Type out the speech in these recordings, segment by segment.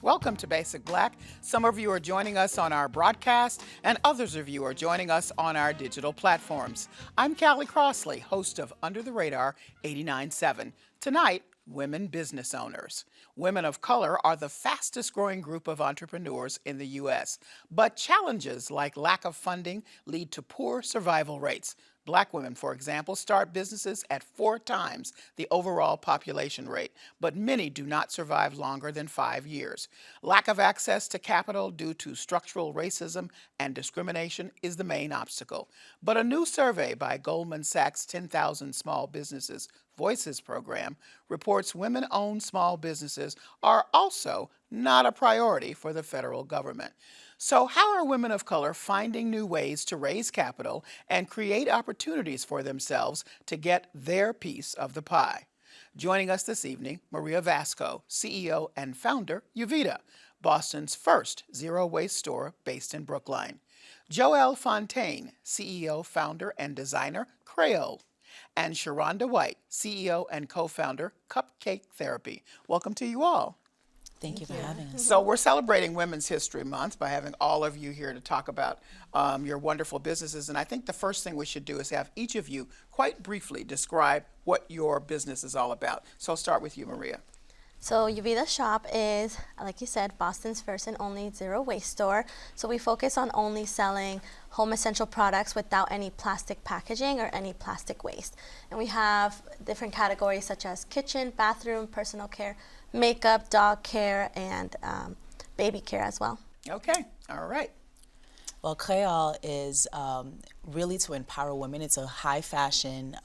Welcome to Basic Black. Some of you are joining us on our broadcast, and others of you are joining us on our digital platforms. I'm Callie Crossley, host of Under the Radar 89.7. Tonight, women business owners. Women of color are the fastest growing group of entrepreneurs in the U.S., but challenges like lack of funding lead to poor survival rates. Black women, for example, start businesses at 4 times the overall population rate, but many do not survive longer than 5 years. Lack of access to capital due to structural racism and discrimination is the main obstacle. But a new survey by Goldman Sachs' 10,000 Small Businesses Voices program reports women-owned small businesses are also not a priority for the federal government. So how are women of color finding new ways to raise capital and create opportunities for themselves to get their piece of the pie? Joining us this evening, Maria Vasco, CEO and founder, Uvida, Boston's first zero-waste store based in Brookline. Joëlle Fontaine, CEO, founder, and designer, Kréyol. And Shironda White, CEO and co-founder, Cupcake Therapy. Welcome to you all. Thank you for having us. So we're celebrating Women's History Month by having all of you here to talk about your wonderful businesses. And I think the first thing we should do is have each of you quite briefly describe what your business is all about. So I'll start with you, Maria. So Uvida Shop is, like you said, Boston's first and only zero waste store. So we focus on only selling home essential products without any plastic packaging or any plastic waste. And we have different categories such as kitchen, bathroom, personal care, makeup, dog care, and baby care as well. Okay, all right. Well, Kréyol is really to empower women. It's a high fashion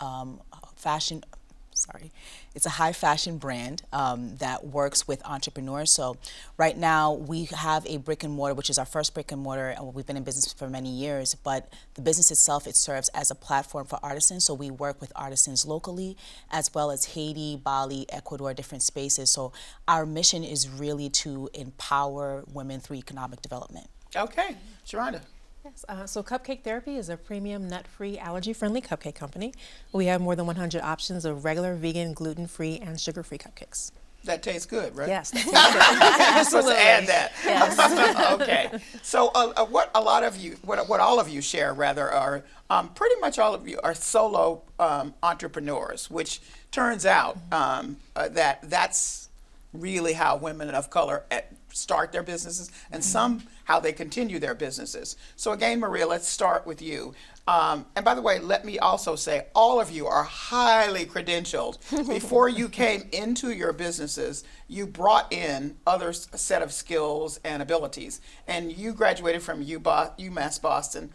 it's a high fashion brand that works with entrepreneurs. So right now we have a brick and mortar, which is our first brick and mortar, and we've been in business for many years, but the business itself, it serves as a platform for artisans. So we work with artisans locally, as well as Haiti, Bali, Ecuador, different spaces. So our mission is really to empower women through economic development. Okay, Shironda. Yes, so Cupcake Therapy is a premium nut-free, allergy-friendly cupcake company. We have more than 100 options of regular, vegan, gluten-free, and sugar-free cupcakes. That tastes good, right? Yes, that tastes good. You're supposed to add that. Yes. Okay. So what all of you share, rather, are pretty much all of you are solo entrepreneurs, which turns out that's really how women of color start their businesses, and some how they continue their businesses. So again, Maria, let's start with you. And by the way, let me also say, all of you are highly credentialed. Before you came into your businesses, you brought in other set of skills and abilities. And you graduated from UMass Boston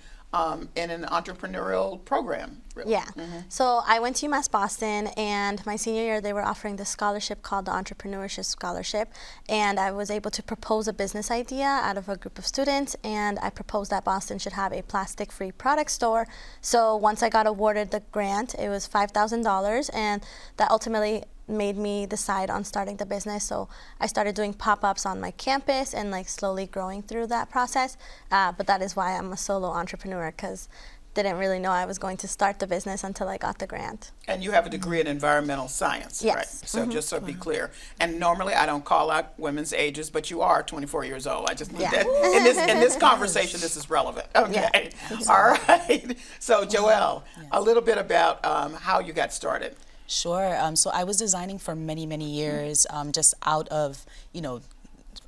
in an entrepreneurial program. Really. Yeah. So I went to UMass Boston, and my senior year they were offering this scholarship called the Entrepreneurship Scholarship, and I was able to propose a business idea out of a group of students, and I proposed that Boston should have a plastic-free product store. So once I got awarded the grant, it was $5,000, and that ultimately made me decide on starting the business. So I started doing pop-ups on my campus and like slowly growing through that process. But that is why I'm a solo entrepreneur, because didn't really know I was going to start the business until I got the grant. And you have a degree in environmental science, yes. Right? So just so be clear. And normally I don't call out women's ages, but you are 24 years old. I just need that. In this conversation, this is relevant. Okay. Yeah. All right. So Joëlle, a little bit about how you got started. Sure. So I was designing for many, many years, just out of,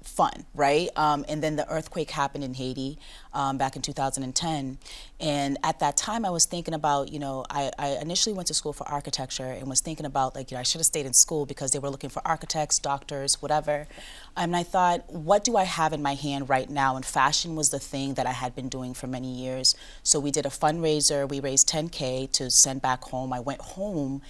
fun, right? And then the earthquake happened in Haiti back in 2010. And at that time, I was thinking about, I initially went to school for architecture and was thinking about, I should have stayed in school because they were looking for architects, doctors, whatever. And I thought, what do I have in my hand right now? And fashion was the thing that I had been doing for many years. So we did a fundraiser. We raised $10K to send back home. I went home.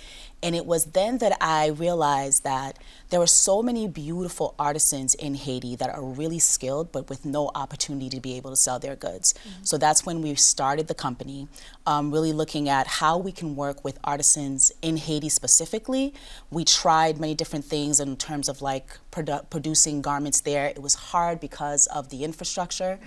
And it was then that I realized that there were so many beautiful artisans in Haiti that are really skilled, but with no opportunity to be able to sell their goods. So that's when we started the company, really looking at how we can work with artisans in Haiti specifically. We tried many different things in terms of producing garments there. It was hard because of the infrastructure.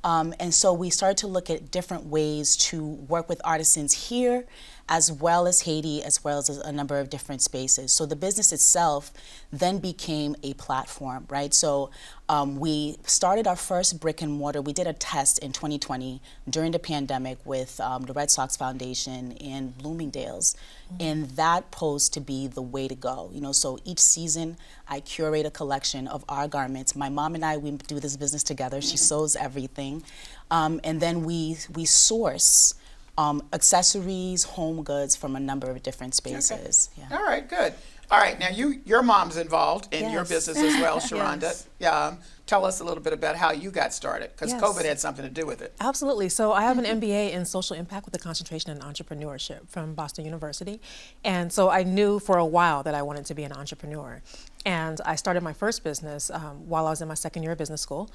And so we started to look at different ways to work with artisans here, as well as Haiti, as well as a number of different spaces. So the business itself then became a platform, right? So We started our first brick and mortar. We did a test in 2020 during the pandemic with the Red Sox Foundation and Bloomingdale's, and that posed to be the way to go. So each season I curate a collection of our garments. My mom and I, we do this business together. She sews everything, and then we source accessories, home goods from a number of different spaces. Okay. Yeah. All right, good. All right, now your mom's involved in your Yes. business as well, Shironda. Yes. Tell us a little bit about how you got started, because Yes. COVID had something to do with it. Absolutely. So I have an MBA in social impact with a concentration in entrepreneurship from Boston University. And so I knew for a while that I wanted to be an entrepreneur. And I started my first business while I was in my second year of business school.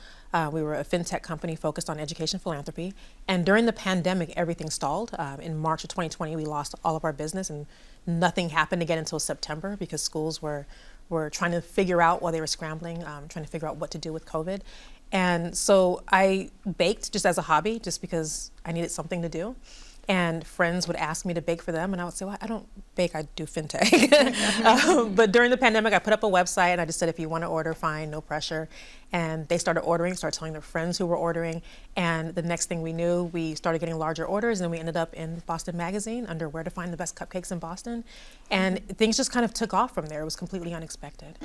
We were a fintech company focused on education philanthropy. And during the pandemic, everything stalled. In March of 2020, we lost all of our business, and nothing happened again until September because schools were trying to figure out while they were scrambling, trying to figure out what to do with COVID. And so I baked just as a hobby, just because I needed something to do. And friends would ask me to bake for them, and I would say, well, I don't bake, I do fintech. But during the pandemic, I put up a website, and I just said, if you want to order, fine, no pressure. And they started ordering, started telling their friends who were ordering. And the next thing we knew, we started getting larger orders, and we ended up in Boston Magazine under Where to Find the Best Cupcakes in Boston. And things just kind of took off from there. It was completely unexpected.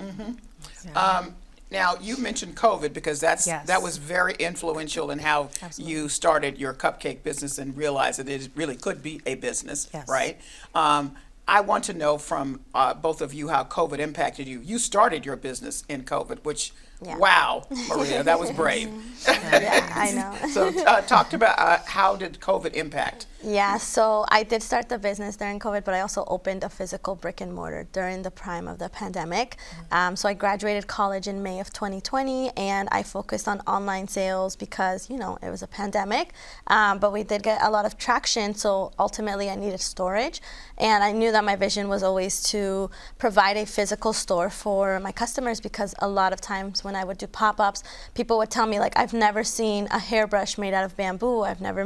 Yeah. Now, you mentioned COVID because Yes. that was very influential in how Absolutely. you started your cupcake business and realized that it really could be a business, Yes. right? I want to know from both of you how COVID impacted you. You started your business in COVID, which, Yeah. wow, Maria, that was brave. Yeah, I know. So talk about how did COVID impact? Yeah, so I did start the business during COVID, but I also opened a physical brick and mortar during the prime of the pandemic. So I graduated college in May of 2020, and I focused on online sales because, it was a pandemic. But we did get a lot of traction, so ultimately I needed storage. And I knew that my vision was always to provide a physical store for my customers, because a lot of times when I would do pop-ups, people would tell me, like, I've never seen a hairbrush made out of bamboo. I've never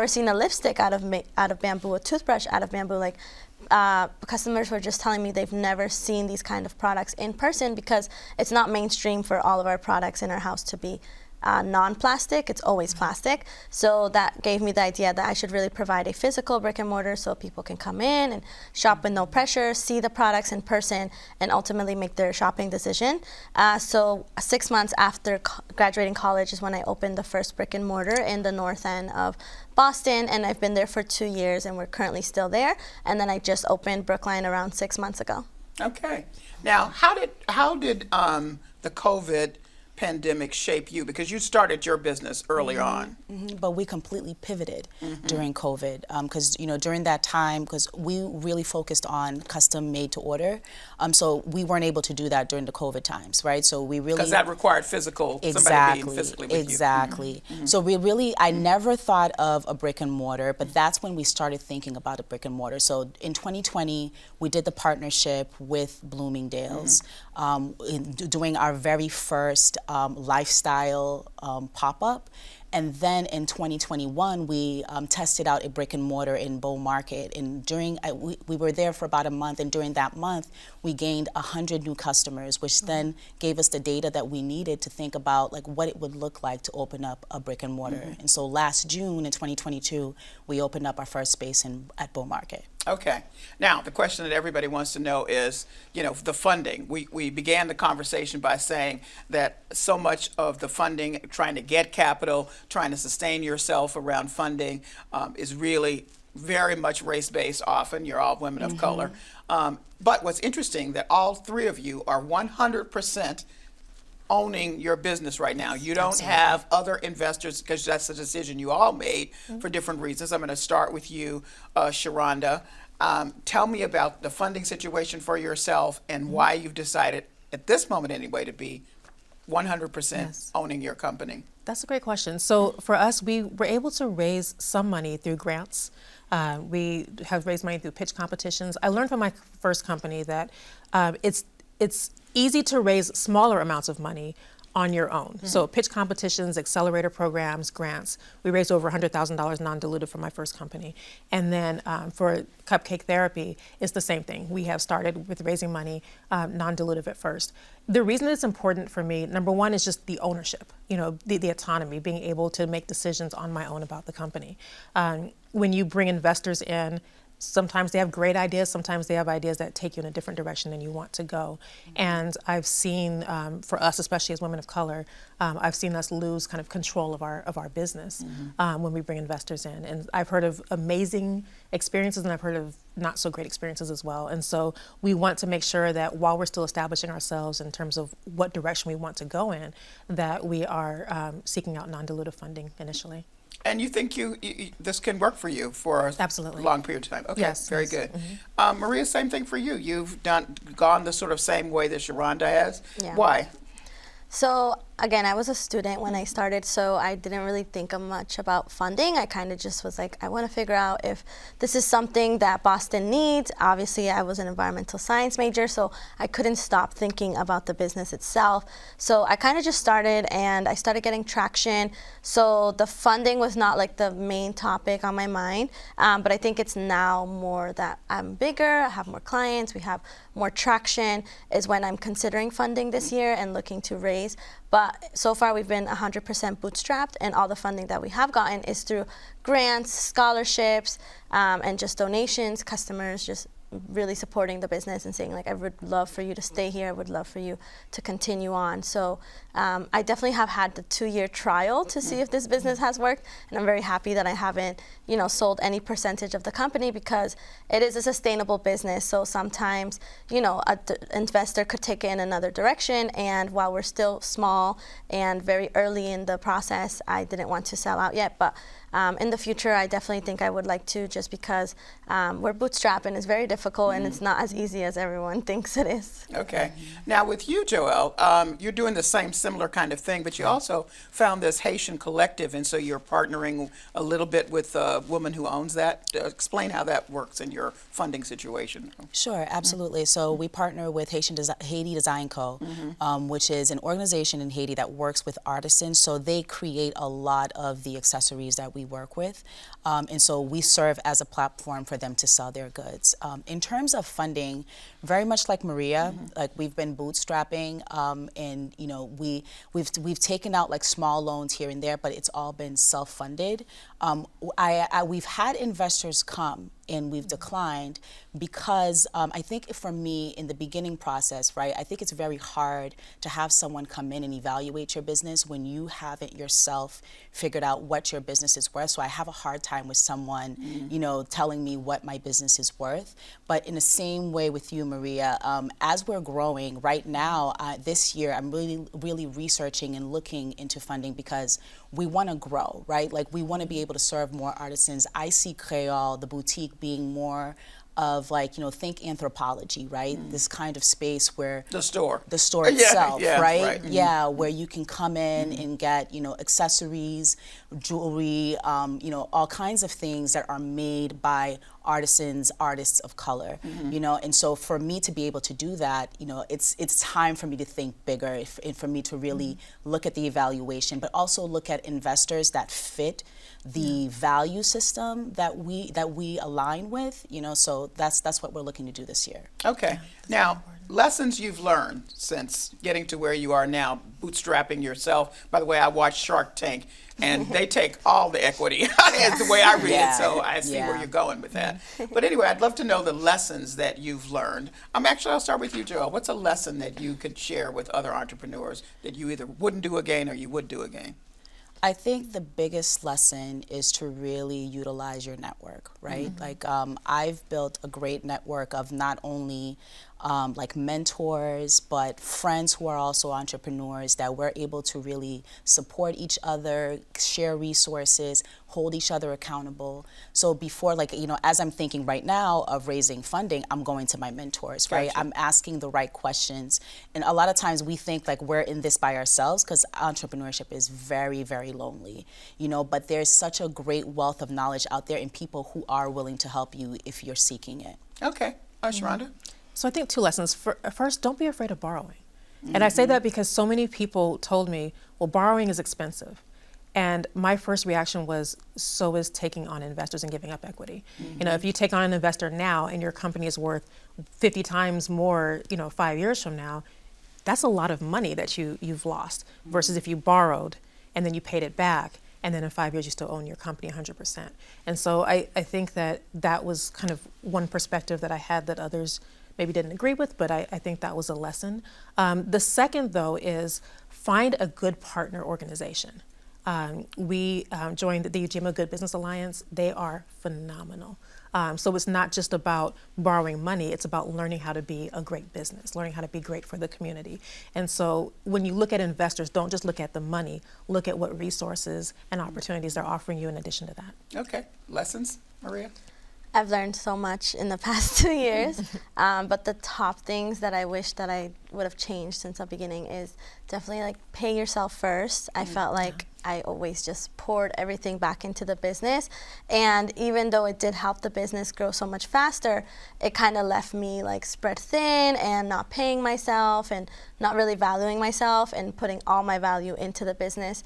seen a lipstick out of bamboo, a toothbrush out of bamboo. Like, customers were just telling me they've never seen these kind of products in person, because it's not mainstream for all of our products in our house to be non-plastic. It's always plastic. So that gave me the idea that I should really provide a physical brick and mortar so people can come in and shop with no pressure, see the products in person, and ultimately make their shopping decision. So 6 months after graduating college is when I opened the first brick and mortar in the north end of Boston, and I've been there for 2 years, and we're currently still there. And then I just opened Brookline around 6 months ago. Okay. Now, how did the COVID pandemic shape you? Because you started your business early on. But we completely pivoted during COVID, because during that time, because we really focused on custom made to order, so we weren't able to do that during the COVID times, right? So we really, Because that required somebody being physically with you. Exactly. So I never thought of a brick and mortar, but that's when we started thinking about a brick and mortar. So in 2020, we did the partnership with Bloomingdale's, doing our very first lifestyle pop-up. And then in 2021, we tested out a brick and mortar in Bow Market. And we were there for about a month. And during that month, we gained 100 new customers, which then gave us the data that we needed to think about like what it would look like to open up a brick and mortar. And so last June in 2022, we opened up our first space at Bow Market. Okay. Now, the question that everybody wants to know is, the funding. We began the conversation by saying that so much of the funding, trying to get capital, trying to sustain yourself around funding, is really very much race-based often. You're all women of color. But what's interesting that all three of you are 100% owning your business right now. You don't have other investors, because that's a decision you all made for different reasons. I'm going to start with you, Shironda. Tell me about the funding situation for yourself and why you've decided, at this moment anyway, to be 100% owning your company. That's a great question. So for us, we were able to raise some money through grants. We have raised money through pitch competitions. I learned from my first company that it's easy to raise smaller amounts of money on your own. So pitch competitions, accelerator programs, grants. We raised over $100,000 non-dilutive for my first company. And then for Cupcake Therapy, it's the same thing. We have started with raising money non-dilutive at first. The reason it's important for me, number one, is just the ownership, the autonomy, being able to make decisions on my own about the company. When you bring investors in, sometimes they have great ideas, sometimes they have ideas that take you in a different direction than you want to go. And I've seen, for us, especially as women of color, I've seen us lose kind of control of our business when we bring investors in. And I've heard of amazing experiences, and I've heard of not so great experiences as well. And so we want to make sure that while we're still establishing ourselves in terms of what direction we want to go in, that we are seeking out non-dilutive funding initially. And you think this can work for you for a Absolutely. long period of time? Okay, Yes, very yes. good. Maria, same thing for you. You've gone the sort of same way that Shironda has. Yeah. Why? So again, I was a student when I started, so I didn't really think much about funding. I kind of just was like, I want to figure out if this is something that Boston needs. Obviously, I was an environmental science major, so I couldn't stop thinking about the business itself. So I kind of just started, and I started getting traction. So the funding was not like the main topic on my mind, but I think it's now more that I'm bigger, I have more clients, we have more traction, is when I'm considering funding this year and looking to raise. But so far we've been 100% bootstrapped, and all the funding that we have gotten is through grants, scholarships, and just donations, customers just really supporting the business and saying, like, I would love for you to stay here, I would love for you to continue on. So I definitely have had the 2-year trial to see if this business has worked, and I'm very happy that I haven't, sold any percentage of the company, because it is a sustainable business. So sometimes, an investor could take it in another direction, and while we're still small and very early in the process, I didn't want to sell out yet. But in the future, I definitely think I would like to, just because we're bootstrapped and it's very difficult and it's not as easy as everyone thinks it is. Okay. Now with you, Joëlle, you're doing the similar kind of thing, but you also found this Haitian collective, and so you're partnering a little bit with a woman who owns that. Explain how that works in your funding situation. Sure, absolutely. So we partner with Haiti Design Co., which is an organization in Haiti that works with artisans. So they create a lot of the accessories that we work with. And so we serve as a platform for them to sell their goods. In terms of funding, very much like Maria, like we've been bootstrapping, and we've taken out like small loans here and there, but it's all been self-funded. We've had investors come and we've declined because I think for me in the beginning process, right, I think it's very hard to have someone come in and evaluate your business when you haven't yourself figured out what your business is worth. So I have a hard time with someone, telling me what my business is worth. But in the same way with you, Maria, as we're growing right now, this year, I'm really researching and looking into funding because we want to grow, right? Like we want to be able to serve more artisans. I see Kréyol, the boutique, being more of like, think anthropology, right? This kind of space where the store itself, yeah, right? Yeah, where you can come in and get, accessories, jewelry, all kinds of things that are made by artisans, artists of color, and so for me to be able to do that, it's time for me to think bigger, and for me to really look at the evaluation, but also look at investors that fit the value system that we align with, so that's what we're looking to do this year. Okay. Now, lessons you've learned since getting to where you are now, bootstrapping yourself. By the way, I watched Shark Tank, and they take all the equity. That's the way I read it, so I see where you're going with that. But anyway, I'd love to know the lessons that you've learned. I'll start with you, Joëlle. What's a lesson that you could share with other entrepreneurs that you either wouldn't do again or you would do again? I think the biggest lesson is to really utilize your network, right? Like I've built a great network of not only like mentors, but friends who are also entrepreneurs that we're able to really support each other, share resources, hold each other accountable. So before, as I'm thinking right now of raising funding, I'm going to my mentors, right? Gotcha. I'm asking the right questions. And a lot of times we think like we're in this by ourselves because entrepreneurship is very, very lonely, but there's such a great wealth of knowledge out there and people who are willing to help you if you're seeking it. Okay. Shironda? So I think 2 lessons. First, don't be afraid of borrowing. And I say that because so many people told me, well, borrowing is expensive. And my first reaction was, so is taking on investors and giving up equity. You know, if you take on an investor now and your company is worth 50 times more, 5 years from now, that's a lot of money that you've lost versus if you borrowed and then you paid it back and then in 5 years you still own your company 100%. And so I think that was kind of one perspective that I had that others maybe didn't agree with, but I think that was a lesson. The second, though, is find a good partner organization. We joined the GMO Good Business Alliance. They are phenomenal. So it's not just about borrowing money, it's about learning how to be a great business, learning how to be great for the community. And so when you look at investors, don't just look at the money, look at what resources and opportunities they're offering you in addition to that. Okay. Lessons, Maria? I've learned so much in the past 2 years, but the top things that I wish that I would have changed since the beginning is definitely like pay yourself first. I felt like I always just poured everything back into the business, and even though it did help the business grow so much faster, it kind of left me like spread thin and not paying myself and not really valuing myself and putting all my value into the business.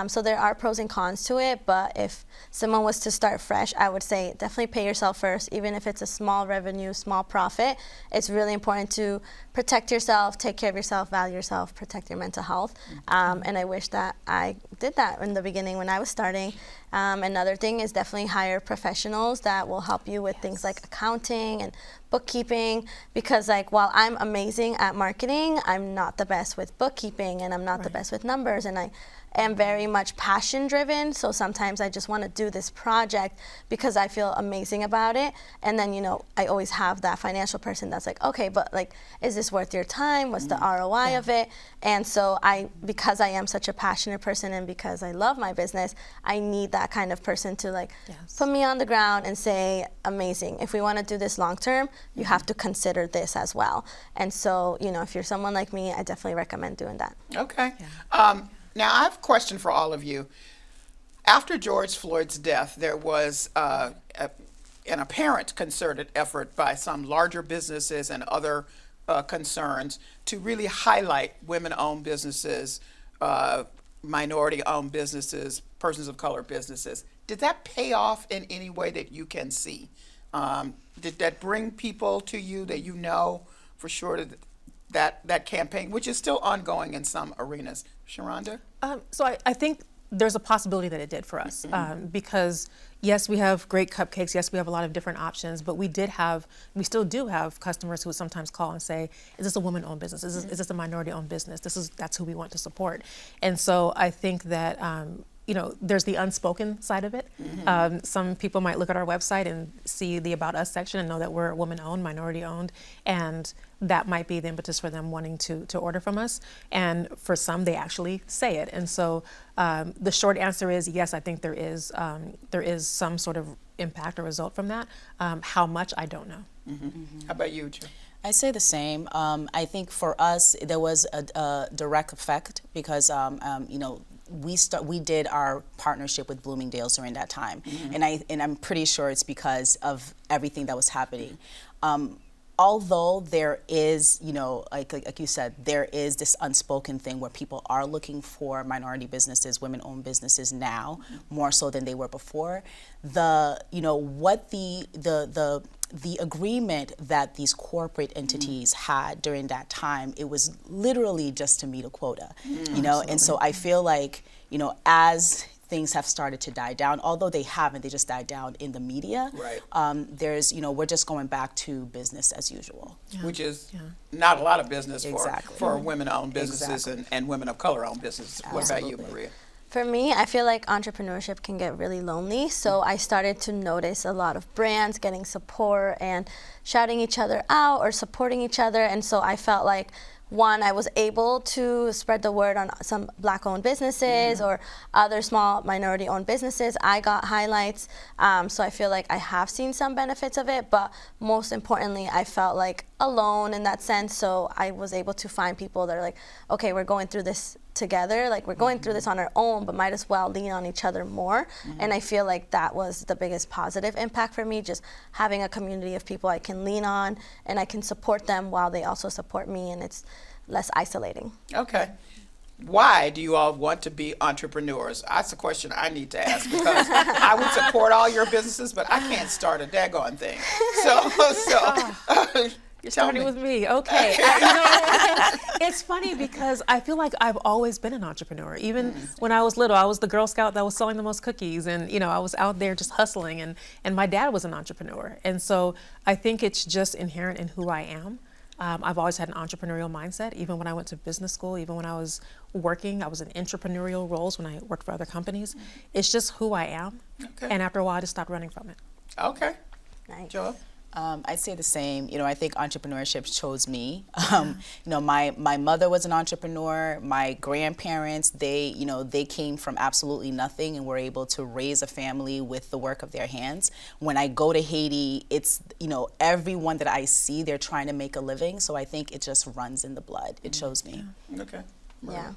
So there are pros and cons to it, but if someone was to start fresh, I would say definitely pay yourself first, even if it's a small revenue, small profit. It's really important to protect yourself, take care of yourself, value yourself, protect your mental health. And I wish that I did that in the beginning when I was starting. Another thing is definitely hire professionals that will help you with things like accounting and bookkeeping, because like while I'm amazing at marketing, I'm not the best with bookkeeping and I'm not the best with numbers, and I am very much passion driven, so sometimes I just want to do this project because I feel amazing about it, and then I always have that financial person that's like, okay, but like, is this worth your time? What's the ROI of it? And so because I am such a passionate person and because I love my business, I need that kind of person to like put me on the ground and say, amazing, if we want to do this long term, you have to consider this as well. And so if you're someone like me, I definitely recommend doing that. Okay. Now, I have a question for all of you. After George Floyd's death, there was an apparent concerted effort by some larger businesses and other concerns to really highlight women-owned businesses, minority-owned businesses, persons of color businesses. Did that pay off in any way that you can see? Did that bring people to you that you know for sure that campaign, which is still ongoing in some arenas? Shironda? So I think there's a possibility that it did for us, because yes, we have great cupcakes. Yes, we have a lot of different options, but we still do have customers who sometimes call and say, "Is this a woman-owned business? Is this a minority-owned business? That's who we want to support." And so I think that there's the unspoken side of it. Some people might look at our website and see the About Us section and know that we're woman-owned, minority-owned, and that might be the impetus for them wanting to order from us. And for some, they actually say it. And so the short answer is yes, I think there is some sort of impact or result from that. How much, I don't know. How about you, Joe? I say the same. I think for us, there was a direct effect because, we did our partnership with Bloomingdale's during that time, and I'm pretty sure it's because of everything that was happening. Although there is, like you said, there is this unspoken thing where people are looking for minority businesses, women-owned businesses now, more so than they were before. The agreement that these corporate entities had during that time, it was literally just to meet a quota, and so I feel like, as things have started to die down, although they haven't, they just died down in the media. Right. There's, we're just going back to business as usual. Which is not a lot of business Exactly. for women-owned businesses Exactly. and women of color-owned businesses. What about you, Maria? For me, I feel like entrepreneurship can get really lonely, so I started to notice a lot of brands getting support and shouting each other out or supporting each other, and so I felt like, one, I was able to spread the word on some Black-owned businesses or other small minority-owned businesses. I got highlights, so I feel like I have seen some benefits of it, but most importantly, I felt like alone in that sense, so I was able to find people that are like, okay, we're going through this together. Like, we're going through this on our own, but might as well lean on each other more. And I feel like that was the biggest positive impact for me, just having a community of people I can lean on and I can support them while they also support me, and it's less isolating. Okay. Why do you all want to be entrepreneurs? That's a question I need to ask, because I would support all your businesses, but I can't start a daggone thing. So You're tell starting me. with me. Okay. It's funny because I feel like I've always been an entrepreneur. Even when I was little, I was the Girl Scout that was selling the most cookies, and I was out there just hustling, and my dad was an entrepreneur. And so I think it's just inherent in who I am. I've always had an entrepreneurial mindset. Even when I went to business school, even when I was working, I was in entrepreneurial roles when I worked for other companies. It's just who I am. Okay. And after a while, I just stopped running from it. Okay. Nice. Joel? I'd say the same. I think entrepreneurship chose me. My mother was an entrepreneur. My grandparents, they came from absolutely nothing and were able to raise a family with the work of their hands. When I go to Haiti, it's, everyone that I see, they're trying to make a living. So I think it just runs in the blood. It chose me. Okay. Yeah.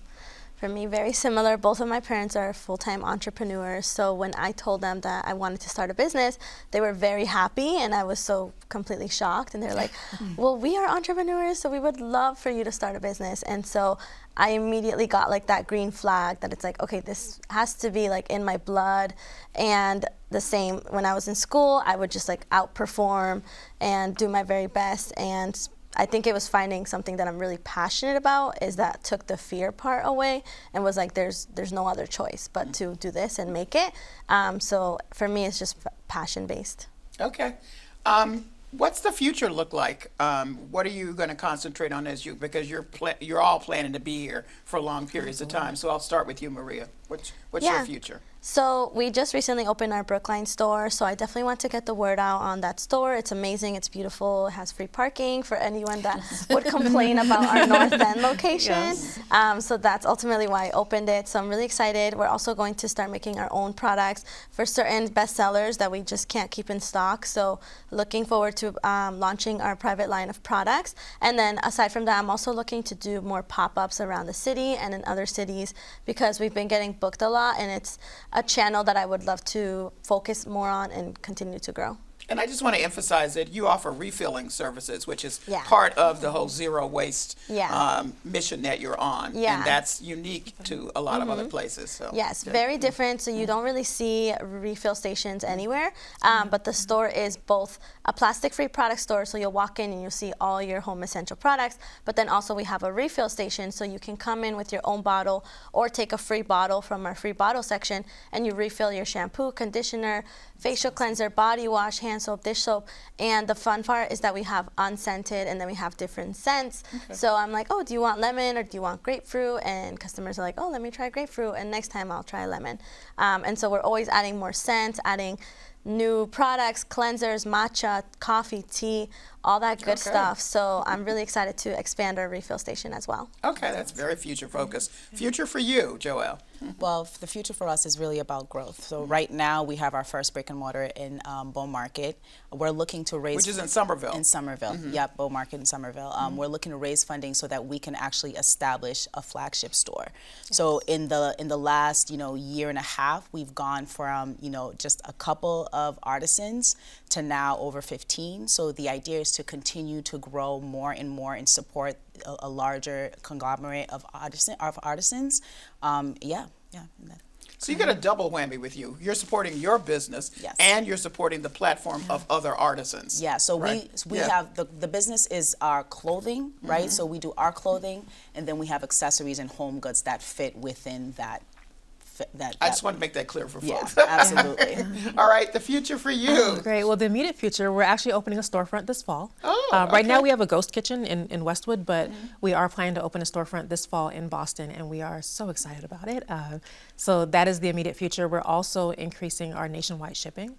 For me, very similar. Both of my parents are full-time entrepreneurs, so when I told them that I wanted to start a business, they were very happy, and I was so completely shocked. And they're like, well, we are entrepreneurs, so we would love for you to start a business. And so I immediately got like that green flag that it's like, okay, this has to be like in my blood. And the same when I was in school, I would just like outperform and do my very best. And I think it was finding something that I'm really passionate about is that took the fear part away and was like, there's no other choice but to do this and make it. So for me, it's just passion based. Okay. What's the future look like? What are you going to concentrate on because you're all planning to be here for long periods of time. So I'll start with you, Maria. What's your future? So we just recently opened our Brookline store, so I definitely want to get the word out on that store. It's amazing, it's beautiful, it has free parking for anyone that would complain about our North End location. Yes. So that's ultimately why I opened it. So I'm really excited. We're also going to start making our own products for certain bestsellers that we just can't keep in stock. So looking forward to launching our private line of products. And then aside from that, I'm also looking to do more pop-ups around the city and in other cities because we've been getting booked a lot, and it's a channel that I would love to focus more on and continue to grow. And I just want to emphasize that you offer refilling services, which is Yeah. part of the whole zero waste Yeah. mission that you're on. Yeah. And that's unique to a lot of other places. So Yes, very different. So you don't really see refill stations anywhere, but the store is both a plastic-free product store, so you'll walk in and you'll see all your home essential products, but then also we have a refill station, so you can come in with your own bottle or take a free bottle from our free bottle section, and you refill your shampoo, conditioner, facial cleanser, body wash, hand soap, dish soap. And the fun part is that we have unscented and then we have different scents. Okay. So I'm like, oh, do you want lemon or do you want grapefruit? And customers are like, oh, let me try grapefruit, and next time I'll try lemon. And so we're always adding more scents, adding new products, cleansers, matcha, coffee, tea, all that good Okay. stuff. So I'm really excited to expand our refill station as well. Okay, that's very future focused. Future for you, Joëlle. Well, the future for us is really about growth. So right now we have our first brick and mortar in Bow Market. We're looking to raise... Which is in Somerville. In Somerville, yep, Bow Market in Somerville. We're looking to raise funding so that we can actually establish a flagship store. Yes. So in the last year and a half, we've gone from just a couple of artisans to now over 15. So the idea is to continue to grow more and more and support a larger conglomerate of artisans. So you get a double whammy with you. You're supporting your business, Yes. and you're supporting the platform of other artisans. Yeah, so right? we have the business is our clothing, right? So we do our clothing, and then we have accessories and home goods that fit within that. I just want to make that clear for Yeah, folks. absolutely. All right, the future for you. Great. Well, the immediate future, we're actually opening a storefront this fall. Oh, Right now okay. we have a ghost kitchen in Westwood, but we are planning to open a storefront this fall in Boston, and we are so excited about it. So that is the immediate future. We're also increasing our nationwide shipping,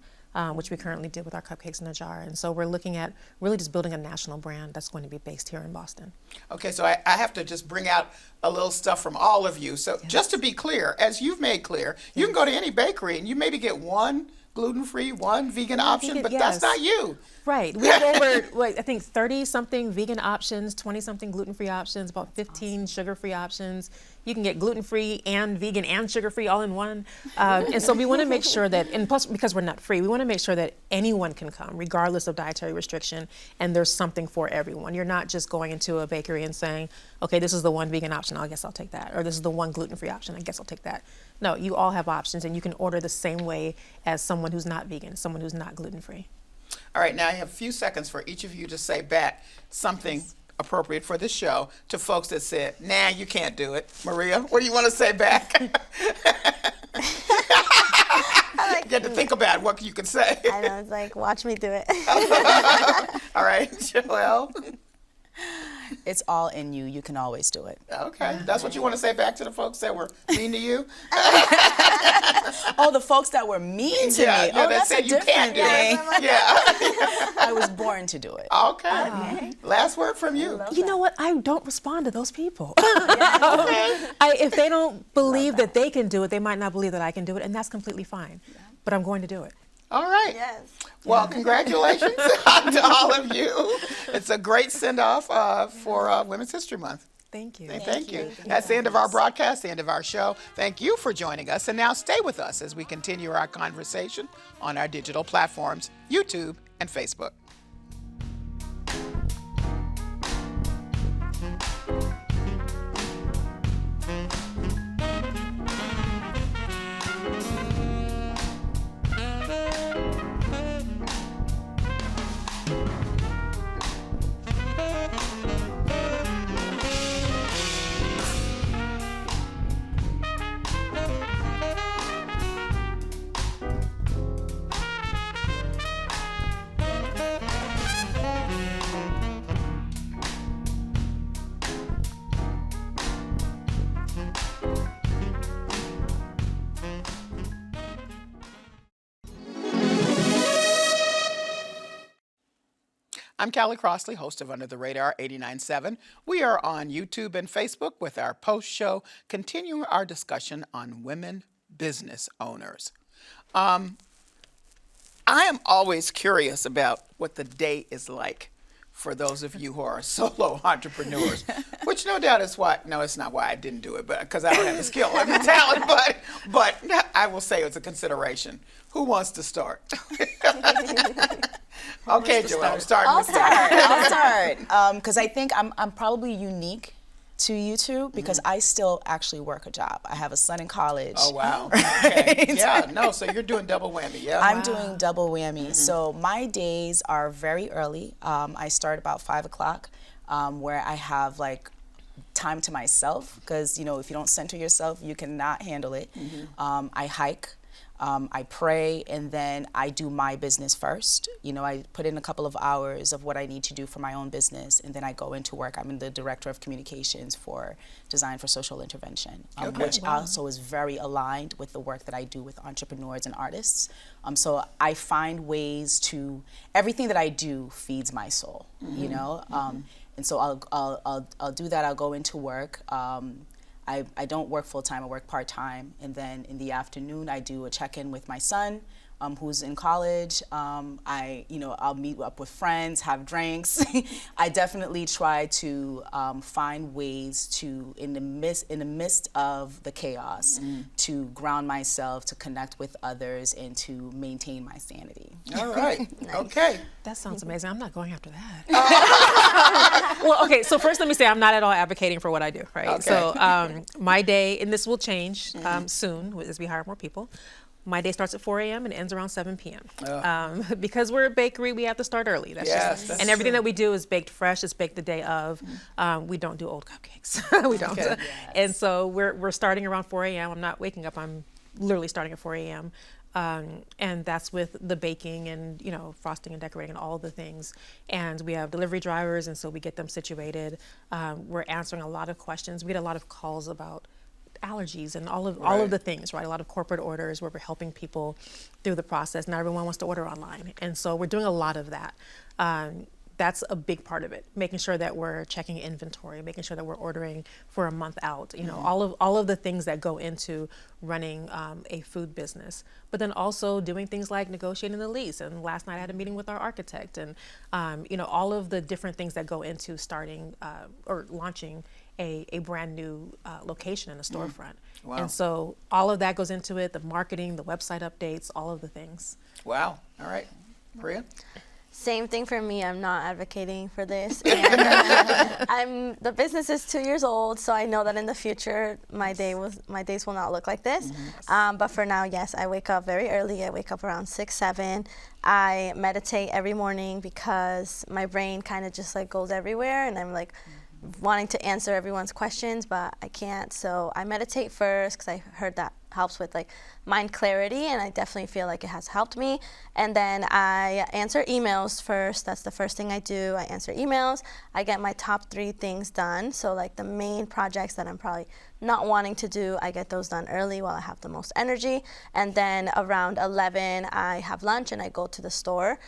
which we currently do with our cupcakes in a jar. And so we're looking at really just building a national brand that's going to be based here in Boston. Okay, so I have to just bring out a little stuff from all of you. So just to be clear, as you've made clear, you can go to any bakery and you maybe get one gluten-free, one vegan option, vegan, but yes. that's not you. Right. We have over, I think 30-something vegan options, 20-something gluten-free options, about 15 sugar-free options. You can get gluten-free and vegan and sugar-free all in one. And so we want to make sure that, and plus because we're nut-free, we want to make sure that anyone can come, regardless of dietary restriction, and there's something for everyone. You're not just going into a bakery and saying, okay, this is the one vegan option, I guess I'll take that. Or this is the one gluten-free option, I guess I'll take that. No, you all have options, and you can order the same way as someone who's not vegan, someone who's not gluten-free. All right, now I have a few seconds for each of you to say back something appropriate for this show to folks that said, nah, you can't do it. Maria, what do you want to say back? You get to think about what you can say. I know, it's like, watch me do it. All right, Joëlle. It's all in you. You can always do it. Okay, that's what you want to say back to the folks that were mean to you? Oh, the folks that were mean to me. Yeah, Oh, that that's said a you different can't do thing. it. Yeah. I was born to do it. Okay. Last word from you. You know what? I don't respond to those people. If they don't believe that they can do it, they might not believe that I can do it, and that's completely fine. But I'm going to do it. All right. Yes. Well, congratulations to all of you. It's a great send-off for Women's History Month. Thank you. Thank you. That's the end of our broadcast, the end of our show. Thank you for joining us. And now stay with us as we continue our conversation on our digital platforms, YouTube and Facebook. I'm Callie Crossley, host of Under the Radar 89.7. We are on YouTube and Facebook with our post show, continuing our discussion on women business owners. I am always curious about what the day is like for those of you who are solo entrepreneurs, which no doubt is why, no, it's not why I didn't do it, but because I don't have the skill and the talent, but I will say it's a consideration. Who wants to start? Okay, Joëlle, I'm starting with you. I'll start. Because I think I'm probably unique to you two because I still actually work a job. I have a son in college. Oh, wow. Okay. Yeah, no, so you're doing double whammy, yeah? I'm doing double whammy. So my days are very early. I start about 5 o'clock where I have like time to myself because, you know, if you don't center yourself, you cannot handle it. I hike. I pray, and then I do my business first. You know, I put in a couple of hours of what I need to do for my own business, and then I go into work. I'm the director of communications for Design for Social Intervention, which also is very aligned with the work that I do with entrepreneurs and artists. So I find ways to, everything that I do feeds my soul, you know? And so I'll do that. I'll go into work. I don't work full-time, I work part-time, and then in the afternoon I do a check-in with my son, who's in college. I'll meet up with friends, have drinks. I definitely try to find ways to, in the midst of the chaos, to ground myself, to connect with others, and to maintain my sanity. All right, okay. That sounds amazing. I'm not going after that. Well, okay, so first let me say I'm not at all advocating for what I do, right? Okay. So my day, and this will change soon as we hire more people. My day starts at 4 a.m. and ends around 7 p.m. Because we're a bakery, we have to start early. That's and everything that we do is baked fresh. It's baked the day of. We don't do old cupcakes. We don't. Okay. And so we're starting around 4 a.m. I'm not waking up. I'm literally starting at 4 a.m. And that's with the baking and, you know, frosting and decorating and all the things. And we have delivery drivers, and so we get them situated. We're answering a lot of questions. We get a lot of calls about allergies and all of the things, right? A lot of corporate orders where we're helping people through the process. Not everyone wants to order online. And so we're doing a lot of that. that's a big part of it, making sure that we're checking inventory, making sure that we're ordering for a month out, you know, all of the things that go into running a food business. But then also doing things like negotiating the lease. And last night I had a meeting with our architect, and you know, all of the different things that go into starting or launching a brand new location in a storefront. Wow. And so all of that goes into it, the marketing, the website updates, all of the things. Wow. All right. Maria? Same thing for me. I'm not advocating for this. And the business is 2 years old, so I know that in the future my days will not look like this. But for now, yes, I wake up very early. I wake up around 6, 7. I meditate every morning because my brain kind of just like goes everywhere, and I'm like wanting to answer everyone's questions, but I can't. So I meditate first because I heard that helps with like mind clarity, and I definitely feel like it has helped me. And then I answer emails first. That's the first thing I do. I answer emails. I get my top 3 things done. So like the main projects that I'm probably not wanting to do, I get those done early while I have the most energy. And then around 11, I have lunch and I go to the store.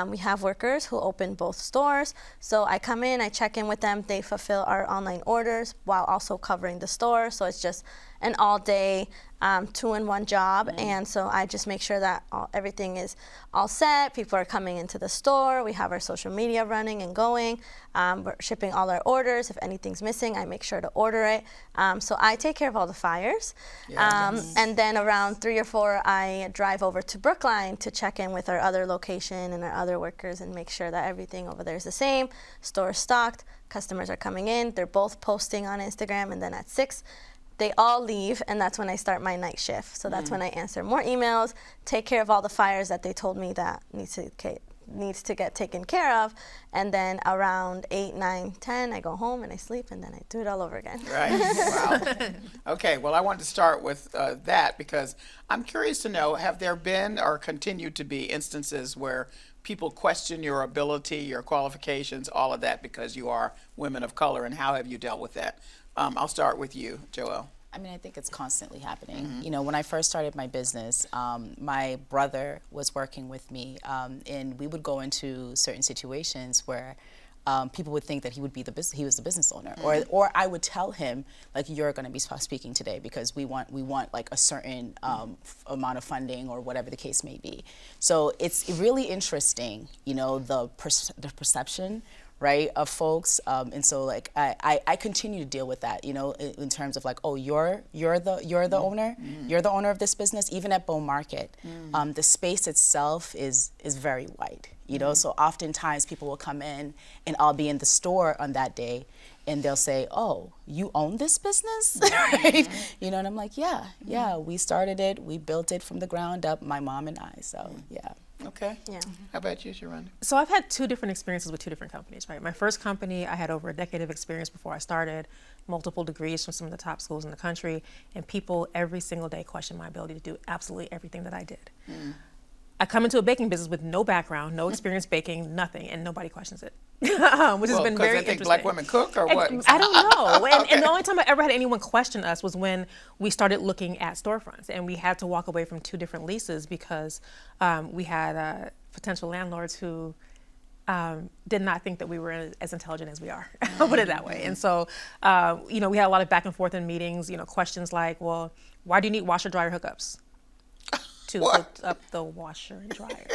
We have workers who open both stores. So I come in, I check in with them. They fulfill our online orders while also covering the store. So it's just an all-day 2-in-1 job. And so I just make sure that everything is all set. People are coming into the store. We have our social media running and going. We're shipping all our orders. If anything's missing, I make sure to order it. So I take care of all the flyers. And then around 3 or 4, I drive over to Brookline to check in with our other location and our other workers and make sure that everything over there is the same. Store is stocked. Customers are coming in. They're both posting on Instagram. And then at 6, they all leave, and that's when I start my night shift. So that's when I answer more emails, take care of all the fires that they told me that needs to get taken care of, and then around 8, 9, 10, I go home and I sleep, and then I do it all over again. Right. Wow. Okay. Well, I wanted to start with that because I'm curious to know, have there been or continue to be instances where people question your ability, your qualifications, all of that because you are women of color, and how have you dealt with that? I'll start with you, Joëlle. I mean, I think it's constantly happening. You know, when I first started my business, my brother was working with me, and we would go into certain situations where people would think that he was the business owner, or I would tell him like, you're going to be speaking today because we want like a certain amount of funding or whatever the case may be. So it's really interesting, you know, the perception, right, of folks, and so like I continue to deal with that, you know, in terms of like, oh, you're the owner, you're the owner of this business. Even at Bow Market, the space itself is very white, you know. So oftentimes people will come in, and I'll be in the store on that day, and they'll say, oh, you own this business, right? You know, and I'm like, yeah, we started it, we built it from the ground up, my mom and I. So yeah. Okay. Yeah. How about you, Shironda? So I've had 2 different experiences with 2 different companies, right? My first company, I had over a decade of experience before I started, multiple degrees from some of the top schools in the country, and people every single day question my ability to do absolutely everything that I did. I come into a baking business with no background, no experience baking, nothing, and nobody questions it, which has been very they think interesting. black women cook or what? I don't know. And the only time I ever had anyone question us was when we started looking at storefronts, and we had to walk away from 2 different leases because we had potential landlords who did not think that we were as intelligent as we are. I'll put it that way. And so, you know, we had a lot of back and forth in meetings, you know, questions like, well, why do you need washer dryer hookups? To hook up the washer and dryer.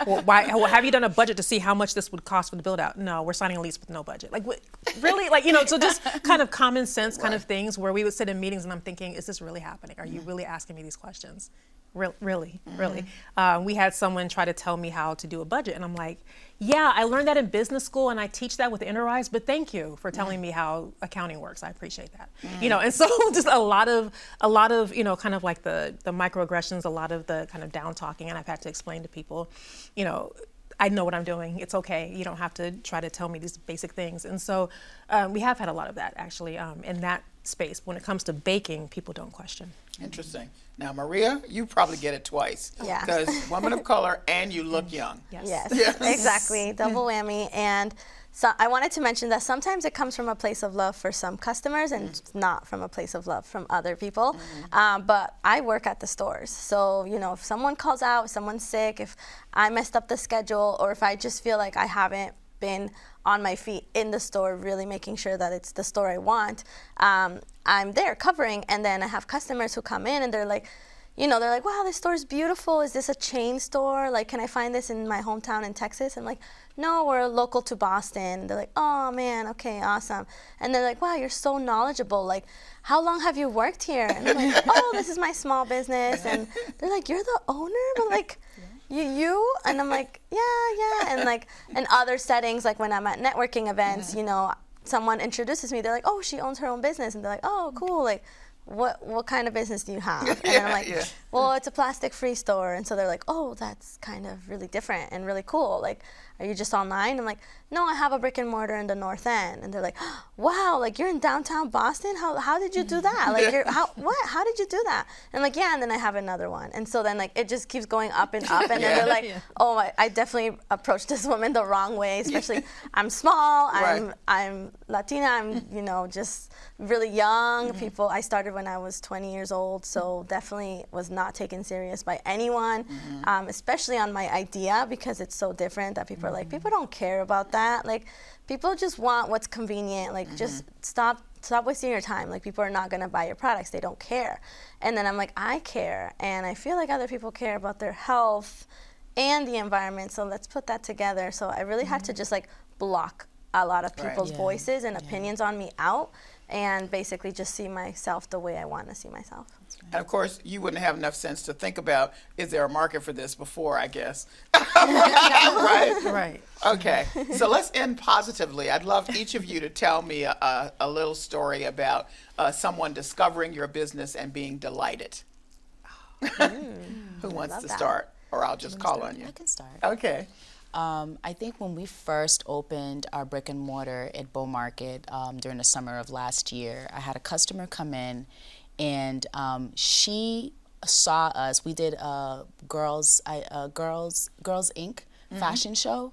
Well, have you done a budget to see how much this would cost for the build out? No, we're signing a lease with no budget. Like, what, really? Like, you know, so just kind of common sense kind of things where we would sit in meetings and I'm thinking, is this really happening? Are you really asking me these questions? Really. We had someone try to tell me how to do a budget, and I'm like, yeah, I learned that in business school and I teach that with Enterprise, but thank you for telling me how accounting works. I appreciate that. You know, and so just a lot of, you know, kind of like the microaggressions, a lot of the kind of down talking, and I've had to explain to people, you know, I know what I'm doing. It's okay. You don't have to try to tell me these basic things. And so we have had a lot of that actually in that space. When it comes to baking, people don't question. Interesting. Now, Maria, you probably get it twice. Yeah. Because woman of color and you look young. Yes, exactly. Double whammy. And so I wanted to mention that sometimes it comes from a place of love for some customers and it's not from a place of love from other people. But I work at the stores. So, you know, if someone calls out, if someone's sick, if I messed up the schedule, or if I just feel like I haven't been on my feet in the store, really making sure that it's the store I want, I'm there covering. And then I have customers who come in and they're like, you know, they're like, wow, this store is beautiful. Is this a chain store? Like, can I find this in my hometown in Texas? I'm like, no, we're local to Boston. They're like, oh man, okay, awesome. And they're like, wow, you're so knowledgeable. Like, how long have you worked here? And I'm like, oh, this is my small business. And they're like, you're the owner? But like, you? And I'm like, yeah. And like, in other settings, like when I'm at networking events, you know, someone introduces me. They're like, oh, she owns her own business. And they're like, oh, cool. Like, what kind of business do you have? And then I'm like, well, it's a plastic-free store. And so they're like, oh, that's kind of really different and really cool. Like, are you just online? I'm like, no, I have a brick and mortar in the North End. And they're like, wow, like you're in downtown Boston? How did you do that? Like, how did you do that? And I'm like, yeah, and then I have another one. And so then like it just keeps going up and up. And then they're like, oh, I definitely approached this woman the wrong way, especially I'm small, I'm Latina, I'm, you know, just really young. People, I started when I was 20 years old, so definitely was not taken serious by anyone, especially on my idea, because it's so different that people are like, people don't care about that. Like, people just want what's convenient. Like, just stop wasting your time. Like, people are not gonna buy your products. They don't care. And then I'm like, I care, and I feel like other people care about their health and the environment, so let's put that together. So I really had to just like block a lot of people's voices and opinions on me out, and basically just see myself the way I want to see myself. And of course, you wouldn't have enough sense to think about, is there a market for this before, I guess. Right? Okay, so let's end positively. I'd love each of you to tell me a little story about someone discovering your business and being delighted. Who wants to start? Or I'll just call on you. I can start. Okay. I think when we first opened our brick and mortar at Bow Market during the summer of last year, I had a customer come in, and she saw us. We did a Girls Inc. fashion show,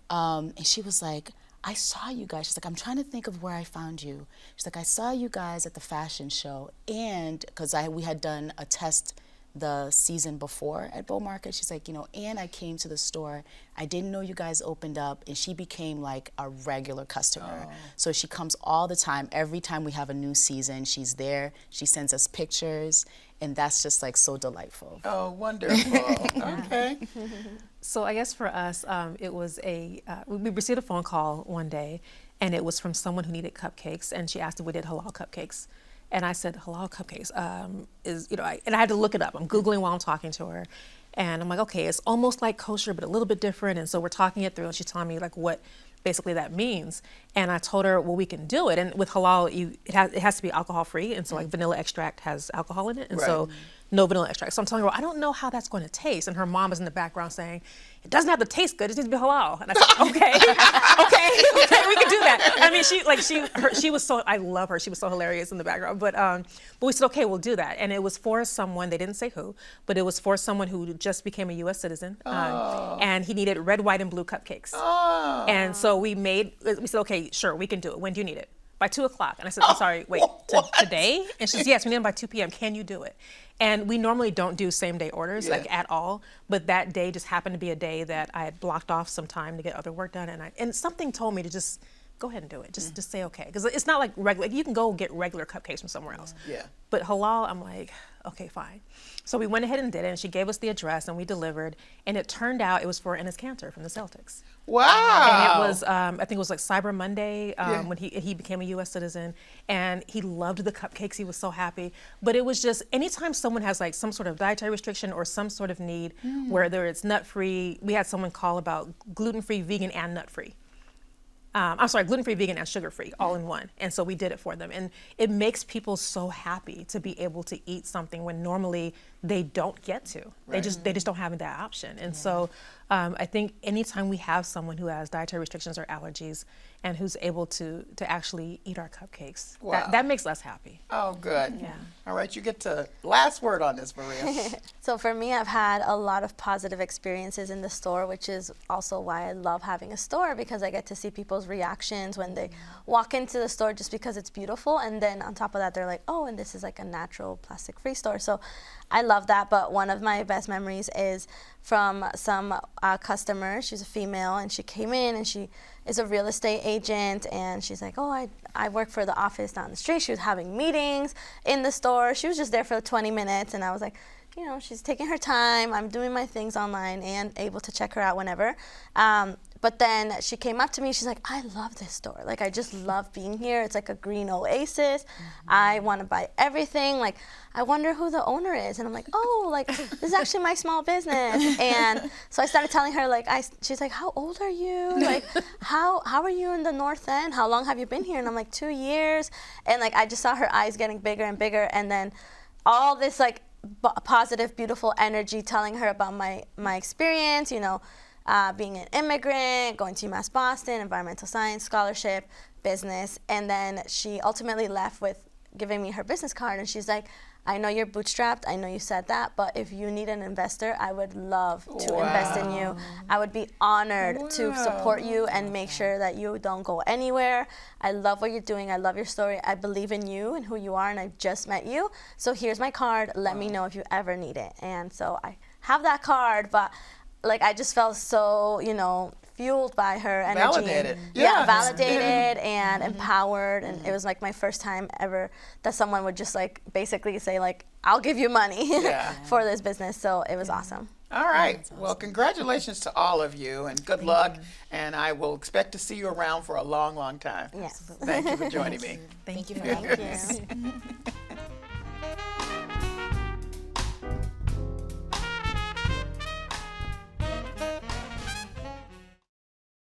and she was like, I saw you guys. She's like, I'm trying to think of where I found you. She's like, I saw you guys at the fashion show, and because we had done a test the season before at Bow Market. She's like, you know, and I came to the store. I didn't know you guys opened up, and she became like a regular customer. So she comes all the time. Every time we have a new season, she's there. She sends us pictures, and that's just like so delightful. Oh, wonderful. Okay. So I guess for us, it was we received a phone call one day, and it was from someone who needed cupcakes, and she asked if we did halal cupcakes. And I said, halal cupcakes is, you know, and I had to look it up. I'm Googling while I'm talking to her. And I'm like, okay, it's almost like kosher, but a little bit different. And so we're talking it through, and she's telling me like what basically that means. And I told her, well, we can do it. And with halal, it has to be alcohol free. And so like vanilla extract has alcohol in it. And so no vanilla extract. So I'm telling her, well, I don't know how that's going to taste. And her mom is in the background saying, it doesn't have to taste good. It needs to be halal. And I said, okay, okay, we can do that. I mean, she was so, I love her. She was so hilarious in the background. But we said, okay, we'll do that. And it was for someone, they didn't say who, but it was for someone who just became a U.S. citizen. And he needed red, white, and blue cupcakes. And so we said, okay, sure, we can do it. When do you need it? By 2 o'clock. And I said, I'm sorry, wait, today? And she said, yes, we need them by 2 p.m. Can you do it? And we normally don't do same day orders, like at all. But that day just happened to be a day that I had blocked off some time to get other work done. And something told me to just go ahead and do it. Just say okay. Because it's not like regular, you can go get regular cupcakes from somewhere else. But halal, I'm like, okay, fine. So we went ahead and did it, and she gave us the address, and we delivered. And it turned out it was for Enes Kanter from the Celtics. Wow. And it was, I think it was like Cyber Monday when he became a U.S. citizen, and he loved the cupcakes. He was so happy. But it was just, anytime someone has like some sort of dietary restriction or some sort of need, whether it's nut-free, we had someone call about gluten-free, vegan, and nut-free. I'm sorry, gluten-free, vegan, and sugar-free, all in one. And so we did it for them. And it makes people so happy to be able to eat something when normally they don't get to. They just don't have that option. And so I think anytime we have someone who has dietary restrictions or allergies and who's able to actually eat our cupcakes, Wow. that makes us happy. Oh, good. Yeah. All right, you get to last word on this, Maria. So for me, I've had a lot of positive experiences in the store, which is also why I love having a store, because I get to see people's reactions when they walk into the store just because it's beautiful. And then on top of that, they're like, oh, and this is like a natural plastic-free store. So I love that. But one of my best memories is from some customer. She's a female, and she came in, and she is a real estate agent, and she's like, oh, I work for the office down the street. She was having meetings in the store. She was just there for 20 minutes, and I was like, you know, she's taking her time. I'm doing my things online and able to check her out whenever. But then she came up to me. She's like, I love this store. Like, I just love being here. It's like a green oasis. I want to buy everything. Like, I wonder who the owner is. And I'm like, oh, like, this is actually my small business. And so I started telling her, like, she's like, how old are you? Like, how are you in the North End? How long have you been here? And I'm like, 2 years. And, like, I just saw her eyes getting bigger and bigger. And then all this, like, positive, beautiful energy telling her about my experience, you know, being an immigrant, going to UMass Boston, environmental science, scholarship, business. And then she ultimately left with giving me her business card. And she's like, I know you're bootstrapped. I know you said that. But if you need an investor, I would love to invest in you. I would be honored to support you and make sure that you don't go anywhere. I love what you're doing. I love your story. I believe in you and who you are. And I just met you. So here's my card. Let me know if you ever need it. And so I have that card. But like, I just felt so, you know, fueled by her energy. Validated. Yeah, validated and empowered. And it was like my first time ever that someone would just like basically say like, I'll give you money for this business. So it was awesome. All right. Well, congratulations to all of you, and good luck. And I will expect to see you around for a long, long time. Yes. Thank you for joining me. Thank you for Thank having us. you.